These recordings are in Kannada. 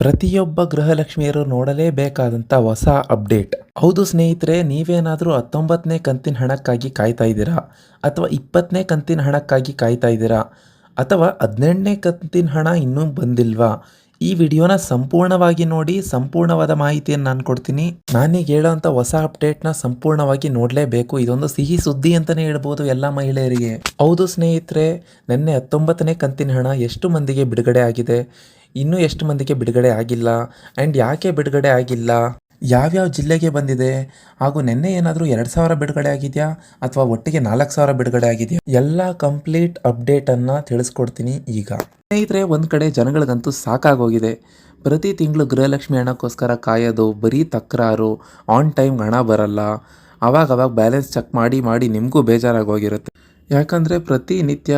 ಪ್ರತಿಯೊಬ್ಬ ಗೃಹಲಕ್ಷ್ಮಿಯರು ನೋಡಲೇಬೇಕಾದಂಥ ಹೊಸ ಅಪ್ಡೇಟ್. ಹೌದು ಸ್ನೇಹಿತರೆ, ನೀವೇನಾದರೂ 19ನೇ ಕಂತಿನ ಹಣಕ್ಕಾಗಿ ಕಾಯ್ತಾ ಇದ್ದೀರಾ? ಅಥವಾ 20ನೇ ಕಂತಿನ ಹಣಕ್ಕಾಗಿ ಕಾಯ್ತಾ ಇದ್ದೀರಾ? ಅಥವಾ 18ನೇ ಕಂತಿನ ಹಣ ಇನ್ನೂ ಬಂದಿಲ್ವಾ? ಈ ವಿಡಿಯೋನ ಸಂಪೂರ್ಣವಾಗಿ ನೋಡಿ, ಸಂಪೂರ್ಣವಾದ ಮಾಹಿತಿಯನ್ನು ನಾನು ಕೊಡ್ತೀನಿ. ನಾನೀಗ ಹೇಳೋವಂಥ ಹೊಸ ಅಪ್ಡೇಟ್ನ ಸಂಪೂರ್ಣವಾಗಿ ನೋಡಲೇಬೇಕು. ಇದೊಂದು ಸಿಹಿ ಸುದ್ದಿ ಅಂತಲೇ ಹೇಳ್ಬೋದು ಎಲ್ಲ ಮಹಿಳೆಯರಿಗೆ. ಹೌದು ಸ್ನೇಹಿತರೆ, ನಿನ್ನೆ 19ನೇ ಕಂತಿನ ಹಣ ಎಷ್ಟು ಮಂದಿಗೆ ಬಿಡುಗಡೆ ಆಗಿದೆ, ಇನ್ನೂ ಎಷ್ಟು ಮಂದಿಗೆ ಬಿಡುಗಡೆ ಆಗಿಲ್ಲ, ಆ್ಯಂಡ್ ಯಾಕೆ ಬಿಡುಗಡೆ ಆಗಿಲ್ಲ, ಯಾವ್ಯಾವ ಜಿಲ್ಲೆಗೆ ಬಂದಿದೆ, ಹಾಗೂ ನಿನ್ನೆ ಏನಾದರೂ 2,000 ಬಿಡುಗಡೆ ಆಗಿದೆಯಾ ಅಥವಾ ಒಟ್ಟಿಗೆ 4,000 ಬಿಡುಗಡೆ ಆಗಿದೆಯಾ, ಎಲ್ಲ ಕಂಪ್ಲೀಟ್ ಅಪ್ಡೇಟನ್ನು ತಿಳಿಸ್ಕೊಡ್ತೀನಿ ಈಗ. ಸ್ನೇಹಿತರೆ, ಒಂದು ಕಡೆ ಜನಗಳಿಗಂತೂ ಸಾಕಾಗೋಗಿದೆ. ಪ್ರತಿ ತಿಂಗಳು ಗೃಹಲಕ್ಷ್ಮಿ ಹಣಕ್ಕೋಸ್ಕರ ಕಾಯೋದು, ಬರೀ ತಕರಾರು, ಆನ್ ಟೈಮ್ ಹಣ ಬರಲ್ಲ, ಅವಾಗ ಬ್ಯಾಲೆನ್ಸ್ ಚೆಕ್ ಮಾಡಿ ನಿಮಗೂ ಬೇಜಾರಾಗೋಗಿರುತ್ತೆ. ಯಾಕಂದರೆ ಪ್ರತಿನಿತ್ಯ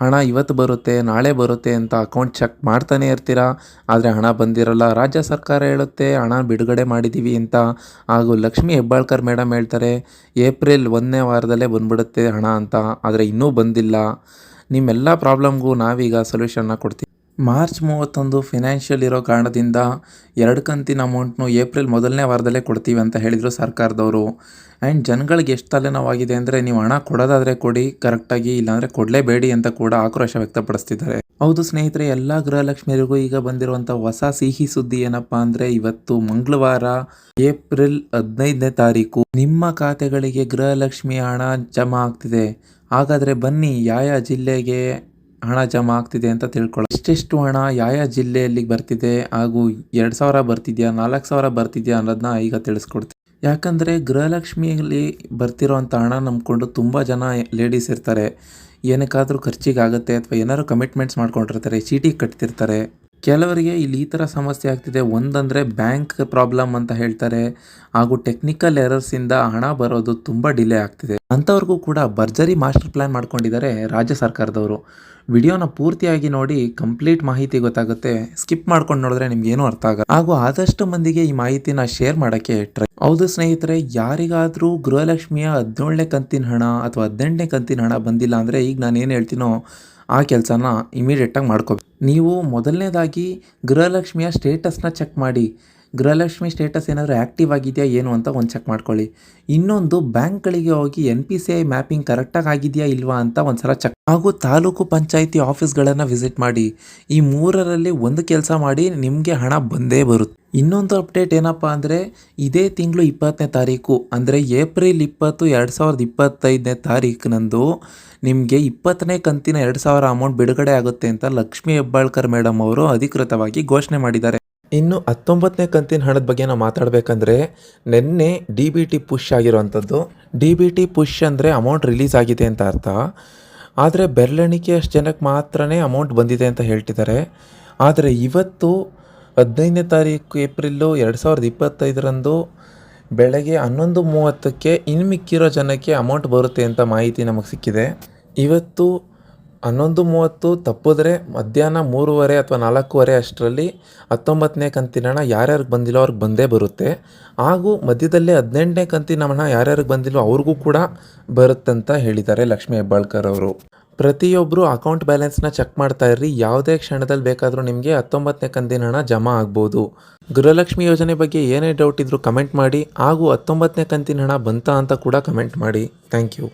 ಹಣ ಇವತ್ತು ಬರುತ್ತೆ, ನಾಳೆ ಬರುತ್ತೆ ಅಂತ ಅಕೌಂಟ್ ಚೆಕ್ ಮಾಡ್ತಾನೆ ಇರ್ತೀರಾ, ಆದರೆ ಹಣ ಬಂದಿರಲ್ಲ. ರಾಜ್ಯ ಸರ್ಕಾರ ಹೇಳುತ್ತೆ ಹಣ ಬಿಡುಗಡೆ ಮಾಡಿದ್ದೀವಿ ಅಂತ, ಹಾಗೂ ಲಕ್ಷ್ಮೀ ಹೆಬ್ಬಾಳ್ಕರ್ ಮೇಡಮ್ ಹೇಳ್ತಾರೆ ಏಪ್ರಿಲ್ 1ನೇ ವಾರದಲ್ಲೇ ಬಂದ್ಬಿಡುತ್ತೆ ಹಣ ಅಂತ, ಆದರೆ ಇನ್ನೂ ಬಂದಿಲ್ಲ. ನಿಮ್ಮೆಲ್ಲ ಪ್ರಾಬ್ಲಮ್ಗೂ ನಾವೀಗ ಸೊಲ್ಯೂಷನ್ನ ಕೊಡ್ತೀವಿ. ಮಾರ್ಚ್ 31 ಫಿನಾನ್ಷಿಯಲ್ ಇರೋ ಕಾರಣದಿಂದ 2 ಕಂತಿನ ಅಮೌಂಟ್ನು ಏಪ್ರಿಲ್ 1ನೇ ವಾರದಲ್ಲೇ ಕೊಡ್ತೀವಿ ಅಂತ ಹೇಳಿದರು ಸರ್ಕಾರದವರು. ಆ್ಯಂಡ್ ಜನಗಳಿಗೆ ಎಷ್ಟು ತಲೆನೋವಾಗಿದೆ ಅಂದರೆ, ನೀವು ಹಣ ಕೊಡೋದಾದರೆ ಕೊಡಿ ಕರೆಕ್ಟಾಗಿ, ಇಲ್ಲಾಂದರೆ ಕೊಡಲೇಬೇಡಿ ಅಂತ ಕೂಡ ಆಕ್ರೋಶ ವ್ಯಕ್ತಪಡಿಸ್ತಿದ್ದಾರೆ. ಹೌದು ಸ್ನೇಹಿತರೆ, ಎಲ್ಲ ಗೃಹಲಕ್ಷ್ಮಿಯರಿಗೂ ಈಗ ಬಂದಿರುವಂಥ ಹೊಸ ಸಿಹಿ ಸುದ್ದಿ ಏನಪ್ಪ ಅಂದರೆ, ಇವತ್ತು ಮಂಗಳವಾರ ಏಪ್ರಿಲ್ 15ನೇ ತಾರೀಕು ನಿಮ್ಮ ಖಾತೆಗಳಿಗೆ ಗೃಹಲಕ್ಷ್ಮಿ ಹಣ ಜಮಾ ಆಗ್ತಿದೆ. ಹಾಗಾದರೆ ಬನ್ನಿ ಯಾವ ಜಿಲ್ಲೆಗೆ ಹಣ ಜಮಾ ಆಗ್ತಿದೆ ಅಂತ ತಿಳ್ಕೊಳ್ಳೋಣ. ಎಷ್ಟೆಷ್ಟು ಹಣ ಯಾವ ಜಿಲ್ಲೆಯಲ್ಲಿ ಬರ್ತಿದೆ, ಹಾಗೂ 2,000 ಬರ್ತಿದೆಯಾ, 4,000 ಬರ್ತಿದೆಯಾ ಅನ್ನೋದನ್ನ ಈಗ ತಿಳಿಸ್ಕೊಡ್ತೀನಿ. ಯಾಕಂದರೆ ಗೃಹಲಕ್ಷ್ಮಿಯಲ್ಲಿ ಬರ್ತಿರೋವಂಥ ಹಣ ನಂಬ್ಕೊಂಡು ತುಂಬ ಜನ ಲೇಡೀಸ್ ಇರ್ತಾರೆ. ಏನಕ್ಕಾದರೂ ಖರ್ಚಿಗಾಗುತ್ತೆ ಅಥವಾ ಏನಾದ್ರು ಕಮಿಟ್ಮೆಂಟ್ಸ್ ಮಾಡ್ಕೊಂಡಿರ್ತಾರೆ, ಚೀಟಿ ಕಟ್ತಿರ್ತಾರೆ. ಕೆಲವರಿಗೆ ಇಲ್ಲಿ ಈ ಥರ ಸಮಸ್ಯೆ ಆಗ್ತಿದೆ. ಒಂದಂದರೆ ಬ್ಯಾಂಕ್ ಪ್ರಾಬ್ಲಮ್ ಅಂತ ಹೇಳ್ತಾರೆ, ಹಾಗೂ ಟೆಕ್ನಿಕಲ್ ಎರರ್ಸಿಂದ ಹಣ ಬರೋದು ತುಂಬ ಡಿಲೇ ಆಗ್ತಿದೆ. ಅಂಥವ್ರಿಗೂ ಕೂಡ ಭರ್ಜರಿ ಮಾಸ್ಟರ್ ಪ್ಲ್ಯಾನ್ ಮಾಡ್ಕೊಂಡಿದ್ದಾರೆ ರಾಜ್ಯ ಸರ್ಕಾರದವರು. ವಿಡಿಯೋನ ಪೂರ್ತಿಯಾಗಿ ನೋಡಿ, ಕಂಪ್ಲೀಟ್ ಮಾಹಿತಿ ಗೊತ್ತಾಗುತ್ತೆ. ಸ್ಕಿಪ್ ಮಾಡ್ಕೊಂಡು ನೋಡಿದ್ರೆ ನಿಮ್ಗೇನು ಅರ್ಥ ಆಗಲ್ಲ. ಹಾಗೂ ಆದಷ್ಟು ಮಂದಿಗೆ ಈ ಮಾಹಿತಿನ ಶೇರ್ ಮಾಡೋಕ್ಕೆ ಟ್ರೈ. ಹೌದು ಸ್ನೇಹಿತರೆ, ಯಾರಿಗಾದರೂ ಗೃಹಲಕ್ಷ್ಮಿಯ 17ನೇ ಕಂತಿನ ಹಣ ಅಥವಾ 18ನೇ ಕಂತಿನ ಹಣ ಬಂದಿಲ್ಲ ಅಂದರೆ, ಈಗ ನಾನು ಏನು ಹೇಳ್ತೀನೋ ಆ ಕೆಲಸನ ಇಮಿಡಿಯೇಟಾಗಿ ಮಾಡ್ಕೋಬೇಕು. ನೀವು ಮೊದಲನೇದಾಗಿ ಗೃಹಲಕ್ಷ್ಮಿಯ ಸ್ಟೇಟಸ್ನ ಚೆಕ್ ಮಾಡಿ. ಗೃಹಲಕ್ಷ್ಮಿ ಸ್ಟೇಟಸ್ ಏನಾದರೂ ಆ್ಯಕ್ಟಿವ್ ಆಗಿದೆಯಾ ಏನು ಅಂತ ಒಂದು ಚೆಕ್ ಮಾಡ್ಕೊಳ್ಳಿ. ಇನ್ನೊಂದು, ಬ್ಯಾಂಕ್ಗಳಿಗೆ ಹೋಗಿ NPCI ಮ್ಯಾಪಿಂಗ್ ಕರೆಕ್ಟಾಗಿ ಆಗಿದೆಯಾ ಇಲ್ವಾ ಅಂತ ಒಂದು ಸಲ ಚೆಕ್. ಹಾಗೂ ತಾಲೂಕು ಪಂಚಾಯಿತಿ ಆಫೀಸ್ಗಳನ್ನು ವಿಸಿಟ್ ಮಾಡಿ. ಈ ಮೂರರಲ್ಲಿ ಒಂದು ಕೆಲಸ ಮಾಡಿ, ನಿಮಗೆ ಹಣ ಬಂದೇ ಬರುತ್ತೆ. ಇನ್ನೊಂದು ಅಪ್ಡೇಟ್ ಏನಪ್ಪ ಅಂದರೆ, ಇದೇ ತಿಂಗಳು 20ನೇ ತಾರೀಕು ಅಂದರೆ ಏಪ್ರಿಲ್ 20, 2025ನೇ ತಾರೀಕಿನಂದು ನಿಮಗೆ 20ನೇ ಕಂತಿನ 2,000 ಅಮೌಂಟ್ ಬಿಡುಗಡೆ ಆಗುತ್ತೆ ಅಂತ ಲಕ್ಷ್ಮೀ ಹೆಬ್ಬಾಳ್ಕರ್ ಮೇಡಮ್ ಅವರು ಅಧಿಕೃತವಾಗಿ ಘೋಷಣೆ ಮಾಡಿದ್ದಾರೆ. ಇನ್ನು 19ನೇ ಕಂತಿನ ಹಣದ ಬಗ್ಗೆ ನಾವು ಮಾತಾಡಬೇಕಂದ್ರೆ, ನಿನ್ನೆ DBT ಪುಷ್ ಆಗಿರೋವಂಥದ್ದು. DBT ಪುಷ್ ಅಂದರೆ ಅಮೌಂಟ್ ರಿಲೀಸ್ ಆಗಿದೆ ಅಂತ ಅರ್ಥ. ಆದರೆ ಬೆರಳೆಣಿಕೆ ಅಷ್ಟು ಜನಕ್ಕೆ ಮಾತ್ರನೇ ಅಮೌಂಟ್ ಬಂದಿದೆ ಅಂತ ಹೇಳ್ತಿದ್ದಾರೆ. ಆದರೆ ಇವತ್ತು 15ನೇ ತಾರೀಕು ಏಪ್ರಿಲ್ಲು 2025ರಂದು ಬೆಳಗ್ಗೆ 11:30ಕ್ಕೆ ಇನ್ನು ಮಿಕ್ಕಿರೋ ಜನಕ್ಕೆ ಅಮೌಂಟ್ ಬರುತ್ತೆ ಅಂತ ಮಾಹಿತಿ ನಮಗೆ ಸಿಕ್ಕಿದೆ. ಇವತ್ತು 11:30 ತಪ್ಪಿದ್ರೆ ಮಧ್ಯಾಹ್ನ 3:30 ಅಥವಾ 4:15 ಅಷ್ಟರಲ್ಲಿ 19ನೇ ಕಂತಿನ ಹಣ ಯಾರ್ಯಾರಿಗೆ ಬಂದಿಲ್ಲೋ ಅವ್ರಿಗೆ ಬಂದೇ ಬರುತ್ತೆ. ಹಾಗೂ ಮಧ್ಯದಲ್ಲೇ 18ನೇ ಕಂತಿನ ಹಣ ಯಾರ್ಯಾರಿಗೆ ಬಂದಿಲ್ಲೋ ಅವ್ರಿಗೂ ಕೂಡ ಬರುತ್ತಂತ ಹೇಳಿದ್ದಾರೆ ಲಕ್ಷ್ಮೀ ಹೆಬ್ಬಾಳ್ಕರ್ ಅವರು. ಪ್ರತಿಯೊಬ್ಬರು ಅಕೌಂಟ್ ಬ್ಯಾಲೆನ್ಸ್ನ ಚೆಕ್ ಮಾಡ್ತಾ ಇರ್ರಿ. ಯಾವುದೇ ಕ್ಷಣದಲ್ಲಿ ಬೇಕಾದರೂ ನಿಮಗೆ 19ನೇ ಕಂತಿನ ಹಣ ಜಮಾ ಆಗ್ಬೋದು. ಗೃಹಲಕ್ಷ್ಮಿ ಯೋಜನೆ ಬಗ್ಗೆ ಏನೇ ಡೌಟ್ ಇದ್ರೂ ಕಮೆಂಟ್ ಮಾಡಿ, ಹಾಗೂ 19ನೇ ಕಂತಿನ ಹಣ ಬಂತಾ ಅಂತ ಕೂಡ ಕಮೆಂಟ್ ಮಾಡಿ. Thank you.